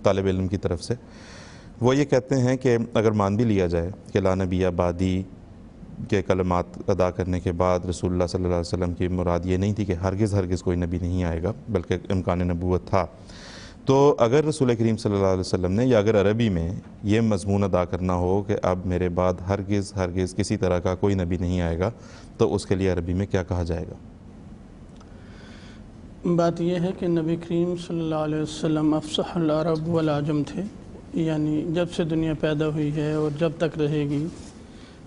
طالب علم کی طرف سے، وہ یہ کہتے ہیں کہ اگر مان بھی لیا جائے کہ لا نبی بعدی کے کلمات ادا کرنے کے بعد رسول اللہ صلی اللہ علیہ وسلم کی مراد یہ نہیں تھی کہ ہرگز کوئی نبی نہیں آئے گا، بلکہ امکان نبوت تھا، تو اگر رسول کریم صلی اللہ علیہ وسلم نے، یا اگر عربی میں یہ مضمون ادا کرنا ہو کہ اب میرے بعد ہرگز کسی طرح کا کوئی نبی نہیں آئے گا، تو اس کے لیے عربی میں کیا کہا جائے گا؟ بات یہ ہے کہ نبی کریم صلی اللہ علیہ وسلم افصح العرب والعجم تھے، یعنی جب سے دنیا پیدا ہوئی ہے اور جب تک رہے گی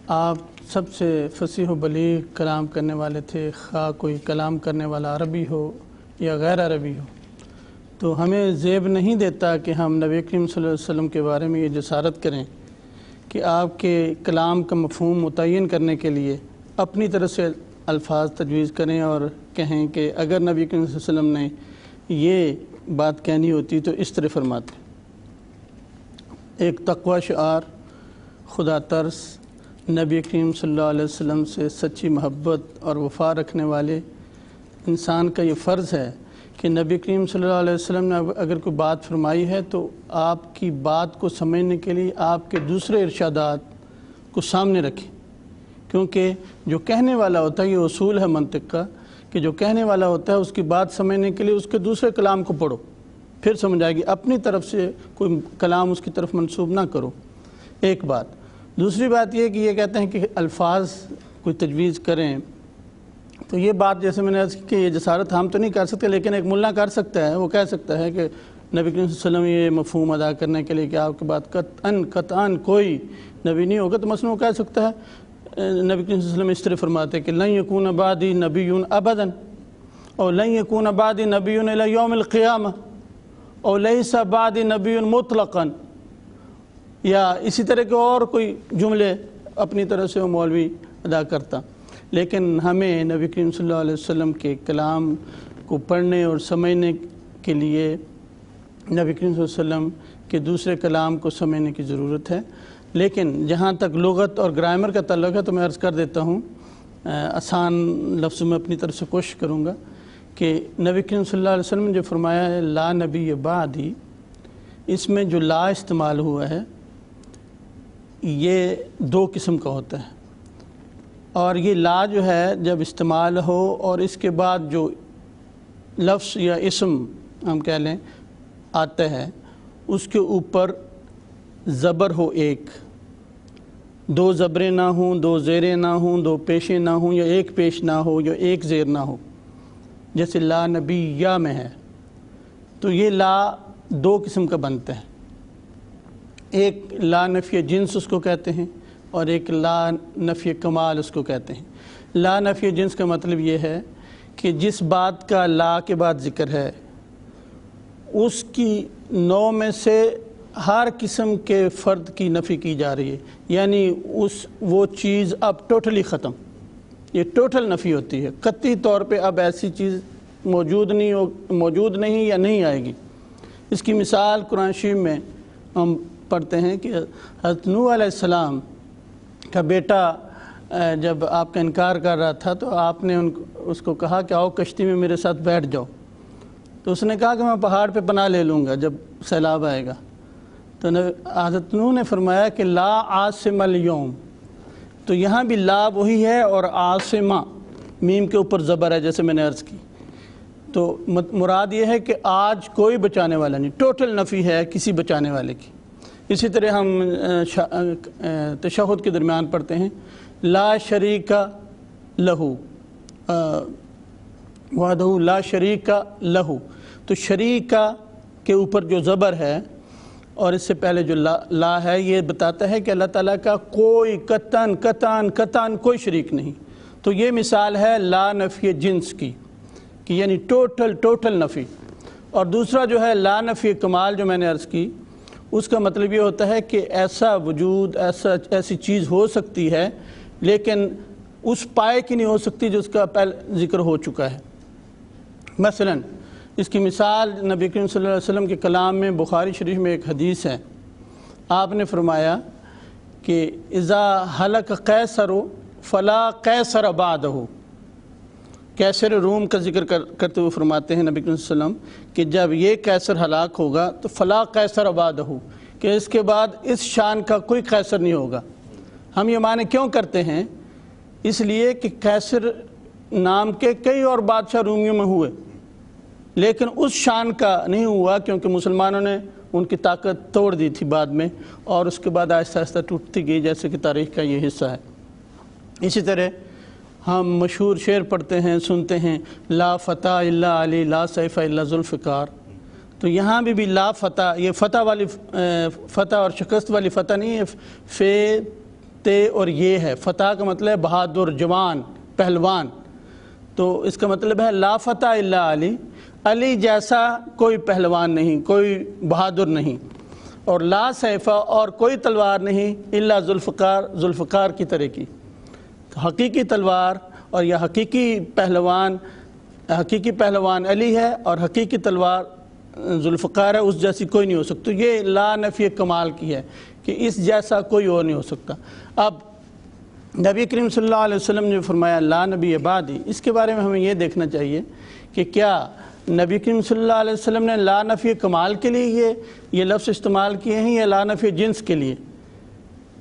آپ سب سے فصیح و بلیغ کلام کرنے والے تھے، خواہ کوئی کلام کرنے والا عربی ہو یا غیر عربی ہو۔ تو ہمیں زیب نہیں دیتا کہ ہم نبی کریم صلی اللہ علیہ وسلم کے بارے میں یہ جسارت کریں کہ آپ کے کلام کا مفہوم متعین کرنے کے لیے اپنی طرف سے الفاظ تجویز کریں اور کہیں کہ اگر نبی کریم صلی اللہ علیہ وسلم نے یہ بات کہنی ہوتی تو اس طرح فرماتے۔ ایک تقوی شعار، خدا ترس، نبی کریم صلی اللہ علیہ وسلم سے سچی محبت اور وفا رکھنے والے انسان کا یہ فرض ہے کہ نبی کریم صلی اللہ علیہ وسلم نے اگر کوئی بات فرمائی ہے تو آپ کی بات کو سمجھنے کے لیے آپ کے دوسرے ارشادات کو سامنے رکھیں، کیونکہ جو کہنے والا ہوتا ہے، یہ اصول ہے منطق کا کہ جو کہنے والا ہوتا ہے اس کی بات سمجھنے کے لیے اس کے دوسرے کلام کو پڑھو، پھر سمجھ آئے گی، اپنی طرف سے کوئی کلام اس کی طرف منسوب نہ کرو۔ ایک بات۔ دوسری بات یہ کہ یہ کہتے ہیں کہ الفاظ کوئی تجویز کریں، تو یہ بات جیسے میں نے عرض کی کہ یہ جسارت ہم تو نہیں کر سکتے، لیکن ایک ملا کر سکتا ہے، وہ کہہ سکتا ہے کہ نبی کریم صلی اللہ علیہ وسلم یہ مفہوم ادا کرنے کے لیے کہ آپ کے بعد قطعاً کوئی نبی نہیں ہوگا، تو مثلا وہ کہہ سکتا ہے نبی کریم صلی اللہ علیہ وسلم اس طرح فرماتے ہیں کہ لن یکون بعدی نبی ابدا، اور لن یکون بعدی نبی الی یوم القیامہ، اور لیس بعدی نبی مطلقاً، یا اسی طرح کے اور کوئی جملے اپنی طرف سے وہ مولوی ادا کرتا۔ لیکن ہمیں نبی کریم صلی اللہ علیہ وسلم کے کلام کو پڑھنے اور سمجھنے کے لیے نبی کریم صلی اللہ علیہ وسلم کے دوسرے کلام کو سمجھنے کی ضرورت ہے۔ لیکن جہاں تک لغت اور گرامر کا تعلق ہے تو میں عرض کر دیتا ہوں، آسان لفظوں میں اپنی طرف سے کوشش کروں گا کہ نبی کریم صلی اللہ علیہ وسلم نے جو فرمایا ہے لا نبی بعدی، اس میں جو لا استعمال ہوا ہے یہ دو قسم کا ہوتا ہے، اور یہ لا جو ہے جب استعمال ہو اور اس کے بعد جو لفظ یا اسم ہم کہہ لیں آتا ہے اس کے اوپر زبر ہو، ایک دو زبریں نہ ہوں، دو زیریں نہ ہوں، دو پیشیں نہ ہوں، یا ایک پیش نہ ہو یا ایک زیر نہ ہو، جیسے لا نبی یا میں ہے، تو یہ لا دو قسم کا بنتا ہے، ایک لا نفی جنس اس کو کہتے ہیں اور ایک لا نفی کمال اس کو کہتے ہیں۔ لا نفی جنس کا مطلب یہ ہے کہ جس بات کا لا کے بعد ذکر ہے اس کی نوع میں سے ہر قسم کے فرد کی نفی کی جا رہی ہے، یعنی وہ چیز اب ٹوٹلی ختم، یہ ٹوٹل نفی ہوتی ہے، قطعی طور پہ اب ایسی چیز موجود نہیں یا نہیں آئے گی۔ اس کی مثال قرآن شریف میں ہم پڑھتے ہیں کہ حضرت نوح علیہ السلام کا بیٹا جب آپ کا انکار کر رہا تھا تو آپ نے اس کو کہا کہ آؤ کشتی میں میرے ساتھ بیٹھ جاؤ، تو اس نے کہا کہ میں پہاڑ پہ پناہ لے لوں گا جب سیلاب آئے گا، تو حضرت نوح نے فرمایا کہ لا عاصم اليوم، تو یہاں بھی لا وہی ہے اور عاصمہ میم کے اوپر زبر ہے جیسے میں نے عرض کی، تو مراد یہ ہے کہ آج کوئی بچانے والا نہیں، ٹوٹل نفی ہے کسی بچانے والے کی۔ اسی طرح ہم تشہد کے درمیان پڑھتے ہیں لا شریک لہو، وحدہ لا شریک لہو، تو شریک کے اوپر جو زبر ہے اور اس سے پہلے جو لا ہے یہ بتاتا ہے کہ اللہ تعالیٰ کا کوئی قطعاً کوئی شریک نہیں، تو یہ مثال ہے لا نفی جنس کی کہ یعنی ٹوٹل نفی۔ اور دوسرا جو ہے لا نفی کمال جو میں نے عرض کی، اس کا مطلب یہ ہوتا ہے کہ ایسا وجود، ایسی چیز ہو سکتی ہے لیکن اس پائے کی نہیں ہو سکتی جو اس کا پہلے ذکر ہو چکا ہے۔ مثلا اس کی مثال نبی کریم صلی اللہ علیہ وسلم کے کلام میں بخاری شریف میں ایک حدیث ہے، آپ نے فرمایا کہ اذا ہلک قیصر فلا قیصر بعدہ، کیسر روم کا ذکر کرتے ہوئے فرماتے ہیں نبی کریم صلی اللہ علیہ وسلم کہ جب یہ کیسر ہلاک ہوگا تو فلا قیصر بعدہ، کہ اس کے بعد اس شان کا کوئی قیصر نہیں ہوگا۔ ہم یہ معنی کیوں کرتے ہیں؟ اس لیے کہ قیصر نام کے کئی اور بادشاہ رومیوں میں ہوئے، لیکن اس شان کا نہیں ہوا، کیونکہ مسلمانوں نے ان کی طاقت توڑ دی تھی بعد میں، اور اس کے بعد آہستہ آہستہ ٹوٹتی گئی، جیسے کہ تاریخ کا یہ حصہ ہے۔ اسی طرح ہم مشہور شعر پڑھتے ہیں، سنتے ہیں، لا فتح الا علی لا سیف الا ذوالفقار۔ تو یہاں بھی لا فتح، یہ فتح والی فتح اور شکست والی فتح نہیں ہے، فے تے اور یہ ہے۔ فتح کا مطلب ہے بہادر، جوان، پہلوان۔ تو اس کا مطلب ہے لا فتح الا علی، علی جیسا کوئی پہلوان نہیں، کوئی بہادر نہیں، اور لا سیفہ، اور کوئی تلوار نہیں، الا ذوالفقار، ذوالفقار کی طرح کی۔ حقیقی تلوار اور یہ حقیقی پہلوان علی ہے، اور حقیقی تلوار ذوالفقار ہے، اس جیسی کوئی نہیں ہو سکتی۔ یہ لا نفی کمال کی ہے کہ اس جیسا کوئی اور نہیں ہو سکتا۔ اب نبی کریم صلی اللہ علیہ وسلم نے فرمایا لا نبی بعدی، اس کے بارے میں ہمیں یہ دیکھنا چاہیے کہ کیا نبی کریم صلی اللہ علیہ وسلم نے لا نفی کمال کے لیے یہ لفظ استعمال کیے ہیں یا لا نفی جنس کے لیے؟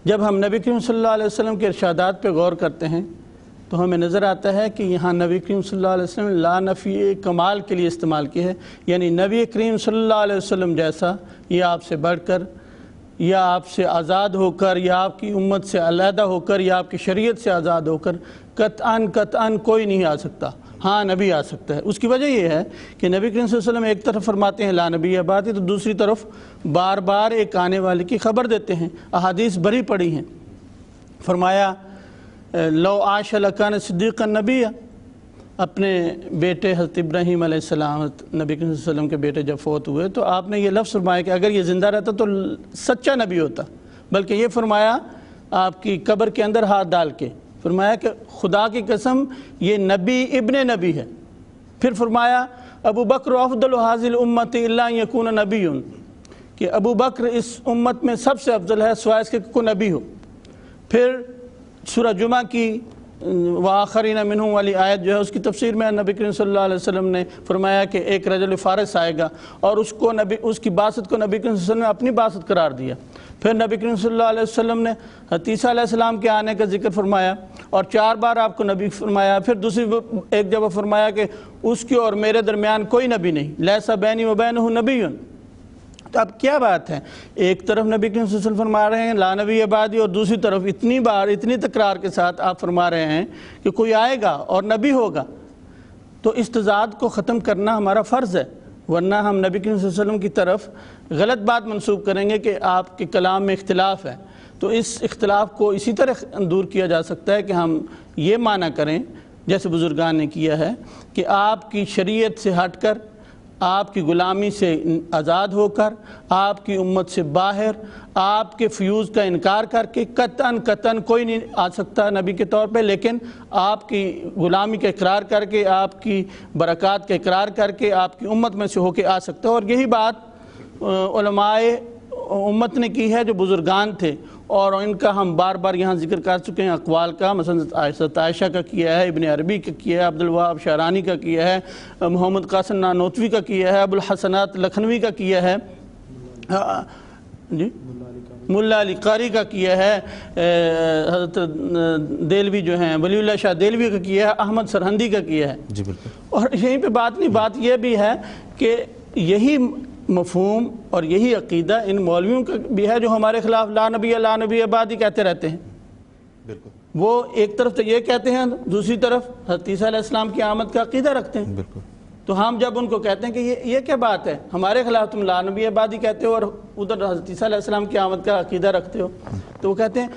جب ہم نبی کریم صلی اللہ علیہ وسلم کے ارشادات پہ غور کرتے ہیں تو ہمیں نظر آتا ہے کہ یہاں نبی کریم صلی اللہ علیہ وسلم نے لا نفی کمال کے لیے استعمال کی ہے، یعنی نبی کریم صلی اللہ علیہ وسلم جیسا، یہ آپ سے بڑھ کر یا آپ سے آزاد ہو کر یا آپ کی امت سے علیحدہ ہو کر یا آپ کی شریعت سے آزاد ہو کر قطعاً کوئی نہیں آ سکتا۔ ہاں نبی آ سکتا ہے۔ اس کی وجہ یہ ہے کہ نبی کریم صلی اللہ علیہ وسلم ایک طرف فرماتے ہیں لا نبی بعدی، تو دوسری طرف بار بار ایک آنے والے کی خبر دیتے ہیں۔ احادیث بھری پڑی ہیں۔ فرمایا لو عاش لکان صدیقا نبی، اپنے بیٹے حضرت ابراہیم علیہ السلام، نبی کریم صلی اللہ علیہ وسلم کے بیٹے جب فوت ہوئے تو آپ نے یہ لفظ فرمایا کہ اگر یہ زندہ رہتا تو سچا نبی ہوتا، بلکہ یہ فرمایا آپ کی قبر کے اندر ہاتھ ڈال کے، فرمایا کہ خدا کی قسم یہ نبی ابن نبی ہے۔ پھر فرمایا ابو بکر افضل هذه الامه الا ان يكون نبی، کہ ابو بکر اس امت میں سب سے افضل ہے سوائے اس کے کوئی نبی ہو۔ پھر سورہ جمعہ کی وآخرین منہم والی آیت جو ہے اس کی تفسیر میں نبی کریم صلی اللہ علیہ وسلم نے فرمایا کہ ایک رجل فارس آئے گا، اور اس کی بعثت کو نبی کریم صلی اللہ علیہ وسلم نے اپنی بعثت قرار دیا۔ پھر نبی کریم صلی اللہ علیہ وسلم نے عیسیٰ علیہ السلام کے آنے کا ذکر فرمایا، اور 4 بار آپ کو نبی فرمایا۔ پھر دوسری ایک جگہ فرمایا کہ اس کے اور میرے درمیان کوئی نبی نہیں، لیسا بینی و بینہ نبی۔ تو اب کیا بات ہے، ایک طرف نبی کریم صلی اللہ علیہ وسلم فرما رہے ہیں لا نبی بعدی، اور دوسری طرف اتنی بار اتنی تکرار کے ساتھ آپ فرما رہے ہیں کہ کوئی آئے گا اور نبی ہوگا۔ تو اس تضاد کو ختم کرنا ہمارا فرض ہے، ورنہ ہم نبی کریم صلی اللہ علیہ وسلم کی طرف غلط بات منسوب کریں گے کہ آپ کے کلام میں اختلاف ہے۔ تو اس اختلاف کو اسی طرح دور کیا جا سکتا ہے کہ ہم یہ معنی کریں جیسے بزرگان نے کیا ہے کہ آپ کی شریعت سے ہٹ کر، آپ کی غلامی سے آزاد ہو کر، آپ کی امت سے باہر، آپ کے فیوز کا انکار کر کے قطعاً کوئی نہیں آ سکتا نبی کے طور پہ، لیکن آپ کی غلامی کا اقرار کر کے، آپ کی برکات کا اقرار کر کے آپ کی امت میں سے ہو کے آ سکتا ہے۔ اور یہی بات علماء امت نے کی ہے جو بزرگان تھے، اور ان کا ہم بار بار یہاں ذکر کر چکے ہیں اقوال کا، مثلا عائشہ کا کیا ہے، ابن عربی کا کیا ہے، عبدالوہاب شعرانی کا کیا ہے، محمد قاسم نانوتوی کا کیا ہے، ابوالحسنات لکھنوی کا کیا ہے، جی ملا علی قاری کا کیا ہے، حضرت دہلوی جو ہیں ولی اللہ شاہ دہلوی کا کیا ہے، احمد سرہندی کا کیا ہے۔ جی بالکل۔ اور یہیں پہ بات نہیں، بات یہ بھی ہے کہ یہی مفہوم اور یہی عقیدہ ان مولویوں کا بھی ہے جو ہمارے خلاف لا نبی بعدی کہتے رہتے ہیں۔ بالکل۔ وہ ایک طرف تو یہ کہتے ہیں، دوسری طرف حضرت عیسیٰ علیہ السلام کی آمد کا عقیدہ رکھتے ہیں۔ بالکل۔ تو ہم جب ان کو کہتے ہیں کہ یہ کیا بات ہے، ہمارے خلاف تم لا نبی بعدی کہتے ہو اور ادھر حضرت عیسیٰ علیہ السلام کی آمد کا عقیدہ رکھتے ہو، تو وہ کہتے ہیں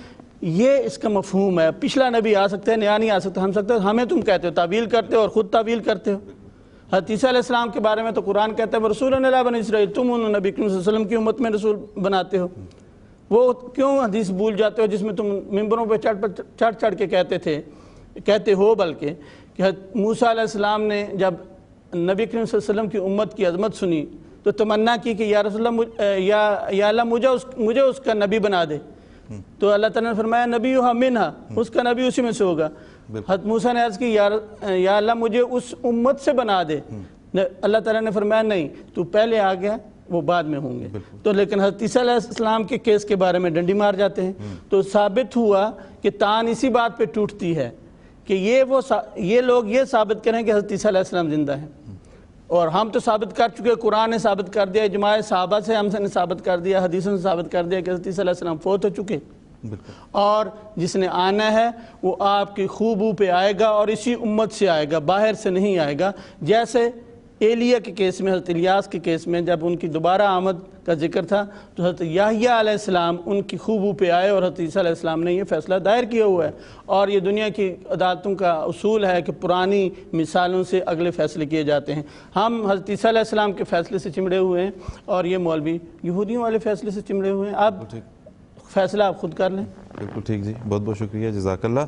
یہ اس کا مفہوم ہے، پچھلا نبی آ سکتا ہے، نیا نہیں آ سکتا، ہمیں تم کہتے ہو تعویل کرتے ہو اور خود تعویل کرتے ہو۔ حضرت عیسیٰ علیہ السلام کے بارے میں تو قرآن کہتا ہے رسول اللہ بنی اسرائیل، تم انہوں نبی کریم صلی اللہ علیہ وسلم کی امت میں رسول بناتے ہو۔ وہ کیوں حدیث بھول جاتے ہو جس میں تم ممبروں پہ چڑھ کے کہتے ہو بلکہ کہ موسیٰ علیہ السلام نے جب نبی کریم صلی اللہ علیہ وسلم کی امت کی عظمت سنی تو تمنا کی کہ یا رسول اللہ یا اللہ مجھے اس کا نبی بنا دے، تو اللہ تعالیٰ نے فرمایا نبی منہا، اس کا نبی اسی میں سے ہوگا۔ حضرت موسیٰ نے عرض کی یا اللہ مجھے اس امت سے بنا دے، اللہ تعالیٰ نے فرمایا نہیں، تو پہلے آ گیا، وہ بعد میں ہوں گے۔ تو لیکن حضرت عیسیٰ علیہ السلام کے کیس کے بارے میں ڈنڈی مار جاتے ہیں، تو ثابت ہوا کہ تان اسی بات پہ ٹوٹتی ہے کہ یہ لوگ یہ ثابت کریں کہ حضرت عیسیٰ علیہ السلام زندہ ہیں، اور ہم تو ثابت کر چکے، قرآن نے ثابت کر دیا، اجماع صحابہ سے ہم نے ثابت کر دیا، حدیثوں سے ثابت کر دیا کہ حضرت عیسیٰ علیہ السلام فوت ہو چکے، اور جس نے آنا ہے وہ آپ کی خوبو پہ آئے گا اور اسی امت سے آئے گا، باہر سے نہیں آئے گا۔ جیسے ایلیہ کے کیس میں، حضرت الیاس کے کیس میں جب ان کی دوبارہ آمد کا ذکر تھا تو حضرت یحییٰ علیہ السلام ان کی خوبو پہ آئے، اور حضرت عیسیٰ علیہ السلام نے یہ فیصلہ دائر کیا ہوا ہے، اور یہ دنیا کی عدالتوں کا اصول ہے کہ پرانی مثالوں سے اگلے فیصلے کیے جاتے ہیں۔ ہم حضرت عیسیٰ علیہ السلام کے فیصلے سے چمڑے ہوئے ہیں، اور یہ مولوی یہودیوں والے فیصلے سے چمڑے ہوئے ہیں۔ اب فیصلہ آپ خود کر لیں۔ بالکل ٹھیک جی، بہت بہت شکریہ، جزاک اللہ۔